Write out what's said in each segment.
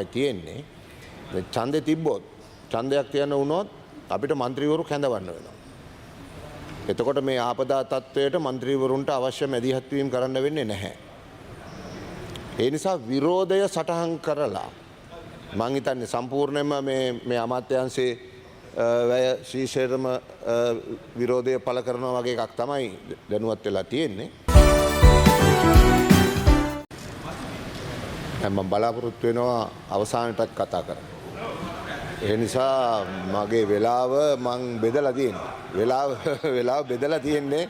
තියෙන්නේ. ඡන්දේ තිබ්බොත් ඡන්දයක් තියන්න වුණොත් අපිට മന്ത്രിවරු කැඳවන්න වෙනවා. එතකොට මේ ආපදා තත්වයට മന്ത്രിවරුන්ට අවශ්‍ය මැදිහත් වීම කරන්න වෙන්නේ නැහැ. ඒ නිසා විරෝධය සටහන් කරලා මම හිතන්නේ සම්පූර්ණයෙන්ම මේ අමාත්‍යාංශයේ වැය ශීර්ෂයටම විරෝධය පළ කරනවා වගේ එකක් තමයි දැනුවත් වෙලා තියෙන්නේ. මම බලාපොරොත්තු වෙනවා අවසානයටත් කතා කරන්න. ඒ නිසා මගේ වෙලාව මං බෙදලා තියෙන්නේ. වෙලාව බෙදලා තියෙන්නේ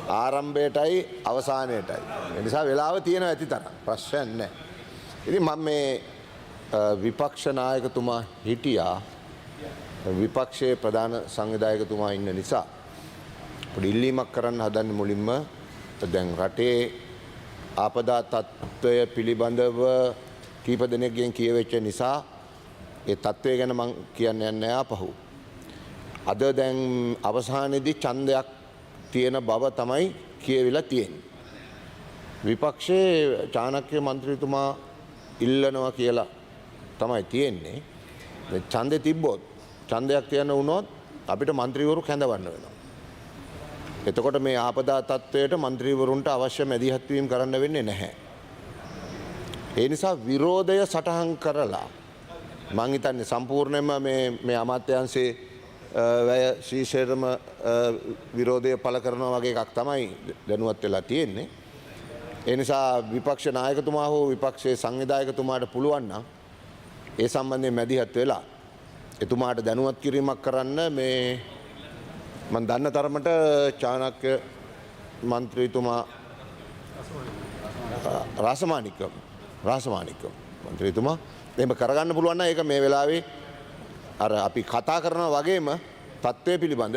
ආරම්භයටයි අවසානයටයි. ඒ නිසා වෙලාව තියෙනවා ඇති තරම්. ප්‍රශ්නයක් නැහැ. ඉතින් මම මේ විපක්ෂ නායකතුමා හිටියා. විපක්ෂයේ ප්‍රධාන සංවිධායකතුමා ඉන්න නිසා පොඩි ඉල්ලීමක් කරන්න හදන්නේ මුලින්ම දැන් රටේ ආපදා තත්ත්වය පිළිබඳව කීප දෙනෙක්ගෙන් කියවෙච්ච නිසා ඒ තත්ත්වය ගැන මම කියන්න යන්නේ ආපහු. අද දැන් අවසානයේදී ඡන්දයක් තියෙන බව තමයි කියවිලා තියෙන්නේ. විපක්ෂයේ චාණක්‍ය මන්ත්‍රීතුමා ඉල්ලනවා කියලා තමයි තියෙන්නේ. ඡන්දේ තිබ්බොත් ඡන්දයක් තියන්න වුණොත් අපිට മന്ത്രിවරු කැඳවන්න වෙනවා. එතකොට මේ ආපදා තත්වයට മന്ത്രിවරුන්ට අවශ්‍ය මැදිහත් වීම කරන්න වෙන්නේ නැහැ. ඒ නිසා විරෝධය සටහන් කරලා මම හිතන්නේ සම්පූර්ණයෙන්ම මේ අමාත්‍යාංශයේ වැය ශීර්ෂයටම විරෝධය පළ කරනවා වගේ එකක් තමයි දැනුවත් වෙලා තියෙන්නේ. ඒ නිසා විපක්ෂ නායකතුමා හෝ විපක්ෂයේ සංවිධායකතුමාට පුළුවන් නම් ඒ සම්බන්ධයෙන් මැදිහත් වෙලා එතුමාට දැනුවත් කිරීමක් කරන්න මේ මම දන්න තරමට චාණක්‍ය මන්ත්‍රීතුමා රාසමාණික්කම් මන්ත්‍රීතුමා එහෙම කරගන්න පුළුවන් නම් ඒක මේ වෙලාවේ අර අපි කතා කරනවා වගේම තත්ත්වය පිළිබඳ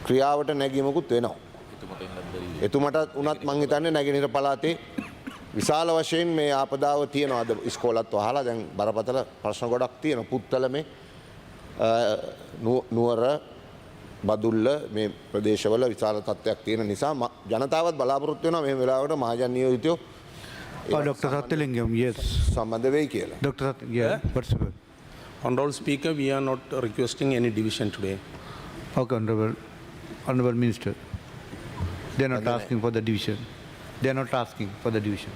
ක්‍රියාවට නැගීමකුත් වෙනවා. එතුමට උනත් මං හිතන්නේ නැගෙනහිර පළාතේ විශාල වශයෙන් මේ ආපදාව තියෙනවා. අද ඉස්කෝලත් වහලා දැන් බරපතල ප්‍රශ්න ගොඩක් තියෙනවා. පුත්තලමේ නුවර බදුල්ල මේ ප්‍රදේශවල විශාල තත්ත්වයක් තියෙන නිසා ජනතාවත් බලාපොරොත්තු වෙනවා මේ වෙලාවට මහජන නියෝජිතයෝ Dr. Sathalingam, yes. සම්බන්ධ වෙයි කියලා. Dr. Yeah, possible. Honorable Speaker, we are not requesting any division today. Okay, Honorable Minister. They are not asking for the division. They are not asking for the division.